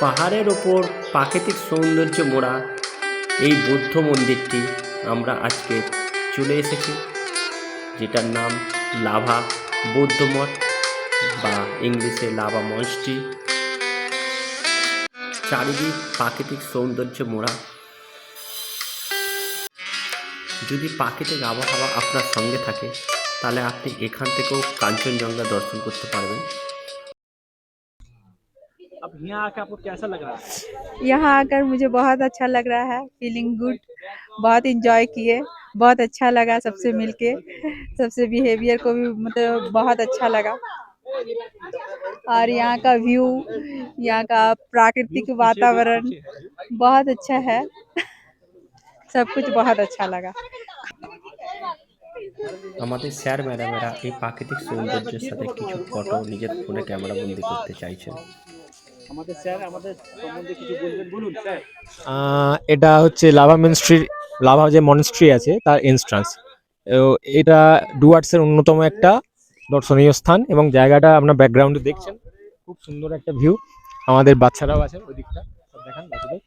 পাহাড়ের ওপর প্রাকৃতিক সৌন্দর্য মোড়া এই বৌদ্ধ মন্দিরটি আমরা আজকে চলে এসেছি, যেটার নাম লাভা বৌদ্ধ মঠ বা ইংলিশে লাভা মঞ্চটি। চারিদিক প্রাকৃতিক সৌন্দর্য মোড়া। যদি প্রাকৃতিক আবহাওয়া আপনার সঙ্গে থাকে তাহলে আপনি এখান থেকেও কাঞ্চনজঙ্ঘা দর্শন করতে পারবেন। अब यहाँ आकर आपको कैसा लग रहा है? यहाँ आकर मुझे बहुत अच्छा लग रहा है, फीलिंग गुड। बहुत इंजॉय किए, बहुत अच्छा लगा सबसे मिलके, सबसे बिहेवियर को भी मतलब बहुत अच्छा लगा। और यहाँ का व्यू, यहाँ का प्राकृतिक वातावरण बहुत अच्छा है। सब कुछ बहुत अच्छा लगा। আমাদের স্যার ম্যাডামেরা এই প্রাকৃতিক সৌন্দর্যের সাথে কিছু ফটো নিজের ফোনে ক্যামেরা বন্দি করতে চাইছেন। আমাদের স্যার আমাদের সম্বন্ধে কিছু বলবেন, বলুন স্যার। এটা হচ্ছে লাভা মনস্ট্রি, লাভা যে মনস্ট্রি আছে তার এন্ট্রান্স। এটা ডুয়ার্সের অন্যতম একটা দর্শনীয় স্থান এবং জায়গাটা আপনার ব্যাকগ্রাউন্ডে দেখছেন, খুব সুন্দর একটা ভিউ। আমাদের বাচ্চারাও আছে ওই দিকটা, দেখান বাচ্চাদের।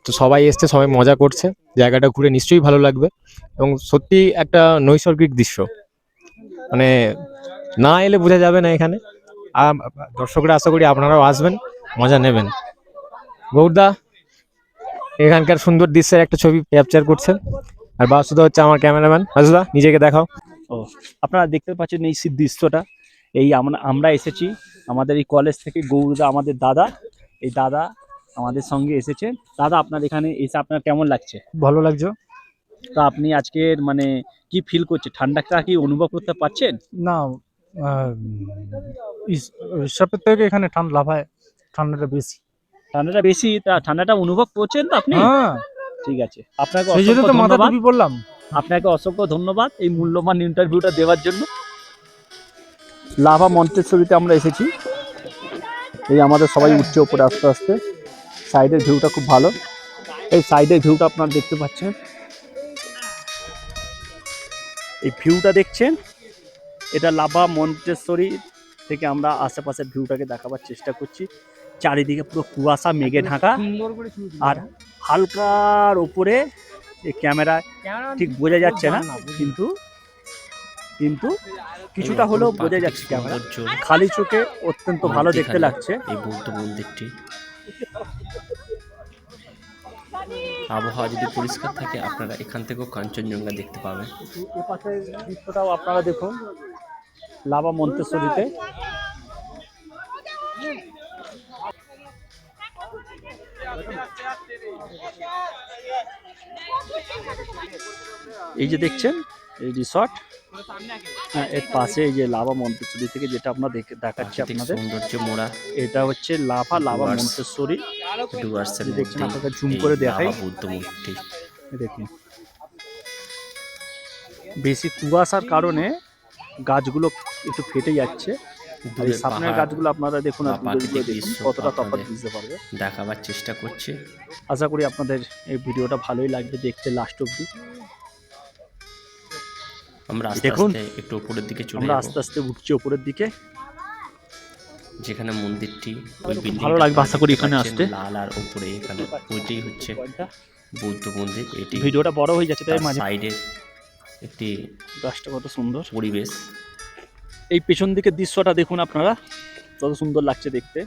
তো সবাই এসছে, সবাই মজা করছে, জায়গাটা ঘুরে নিশ্চয়ই ভালো লাগবে এবং সত্যি একটা নৈসর্গিক দৃশ্য, মানে না এলে বোঝা যাবে না এখানে। দর্শকরা আশা করি আপনারাও আসবেন, মজা নেবেন। গৌরদা এখানকার সুন্দর দৃশ্যের একটা ছবি ক্যাপচার করছেন, আর বাসুদা হচ্ছে আমার ক্যামেরাম্যান। বাসুদা নিজেকে দেখাও। ও আপনারা দেখতে পাচ্ছেন এই দৃশ্যটা, এই আমরা এসেছি আমাদের এই কলেজ থেকে। গৌরদা আমাদের দাদা, এই দাদা আমাদের সঙ্গে এসেছে। দাদা আপনার এখানে এসে আপনার কেমন লাগছে? ভালো লাগছে। তা আপনি আজকের মানে কি ফিল করছেন? ঠান্ডাটা কি অনুভব করতে পারছেন? না, সবের থেকে এখানে লাভায় ঠান্ডাটা বেশি। ঠান্ডাটা বেশি, তা ঠান্ডাটা অনুভব করছেন তো আপনি? হ্যাঁ ঠিক আছে, আপনাকে সেই জন্য তো মাথা টুপি পরলাম। আপনাকে অসংখ্য ধন্যবাদ এই মূল্যবান ইন্টারভিউটা দেওয়ার জন্য। লাভা মন্তেশ্বরীতে আমরা এসেছি, এই আমাদের সবাই উঠছে উপরে আস্তে আস্তে। সাইডের ভিউটা খুব ভালো, এই সাইডের ভিউটা আপনারা দেখতে পাচ্ছেন। এই ভিউটা দেখছেন, এটা লাভা মন্তেশ্বরী থেকে আমরা আশেপাশের ভিউটাকে দেখাবার চেষ্টা করছি। চারিদিকে পুরো কুয়াশা মেঘে ঢাকা, আর হালকার উপরে এই ক্যামেরায় ঠিক বোঝা যাচ্ছে না, কিন্তু কিন্তু কিছুটা হলেও বোঝা যাচ্ছে। ক্যামেরা খালি চোখে অত্যন্ত ভালো দেখতে লাগছে এই বৌদ্ধ মন্দিরটি। আবহাওয়া যদি পরিষ্কার থাকে আপনারা এখান থেকেও কাঞ্চনজঙ্ঘা দেখতে পাবেন। এ পাশের দৃশ্যটাও আপনারা দেখুন লাভা মন্তেশ্বরীতে। এই যে দেখছেন এই রিসর্ট, এর পাশে এই যে লাভা মন্তেশ্বরী থেকে যেটা আমরা দেখাচ্ছি আপনাদের সৌন্দর্য মোড়া, এটা হচ্ছে লাভা মন্তেশ্বরী। ডুয়ার্সের দেখছেন, আপনাকে জুম করে দেখাই। বৌদ্ধ মূর্তি দেখুন, বেশি কুয়াশার কারণে গাছগুলো একটু ফেটে যাচ্ছে। আর এই সামনের গাছগুলো আপনারা দেখুন, কতটা তফাৎ বুঝতে পারবে। দেখাবার চেষ্টা করছি। আশা করি আপনাদের এই ভিডিওটা ভালোই লাগবে দেখতে লাস্ট অবধি। আমরা দেখুন একটু উপরের দিকে চলে, আমরা আস্তে আস্তে উঠছি উপরের দিকে, যেখানে মন্দিরটি। ভালো লাগবে আশা করি এখানে আসতে। লাল আর উপরে এখানে ওইটাই হচ্ছে বৌদ্ধ মন্দির। এটি ভিডিওটা বড় হয়ে যাচ্ছে তাই মাঝে সাইডের একটি গাছটা কত সুন্দর পরিবেশ। এই পেছন দিকের দৃশ্যটা দেখুন আপনারা, কত সুন্দর লাগছে দেখতে।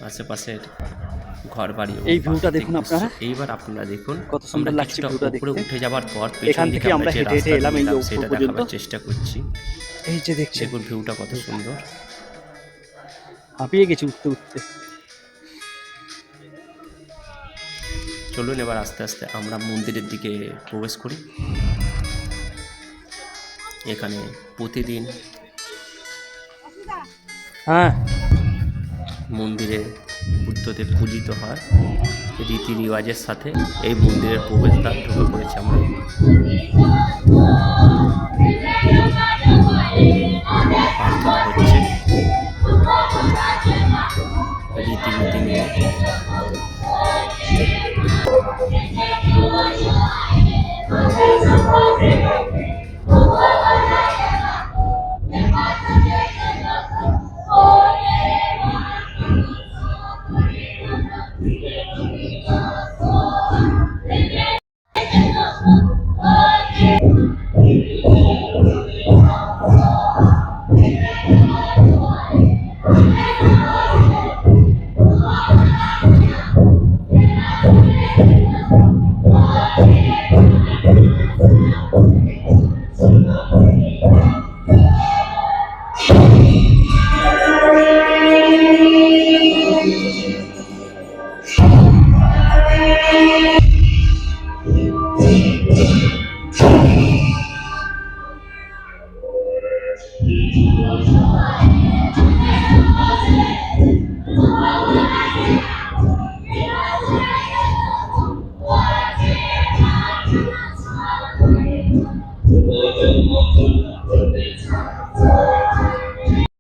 আশেপাশের ঘর বাড়ি, এই ভিউটা দেখুন আপনারা। এইবার আপনারা দেখুন কত সুন্দর লাগছে ভিউটা দেখতে। উপরে উঠে যাবার পর এখান থেকে আমরা হেঁটে হেঁটে এলাম এই সেটা দেখাবার চেষ্টা করছি। এই যে দেখছেন দেখুন ভিউটা কত সুন্দর। হাঁপিয়ে গেছি উঠতে উঠতে। চলুন এবার আস্তে আস্তে আমরা মন্দিরের দিকে প্রবেশ করি। এখানে প্রতিদিন মন্দিরে বুদ্ধদেব পূজিত হয়। রীতি রিওয়াজের সাথে এই মন্দিরের প্রবেশদ্বার ঢুকে পড়েছে আমরা। প্রার্থনা হচ্ছে রীতিনীতি নিয়ে।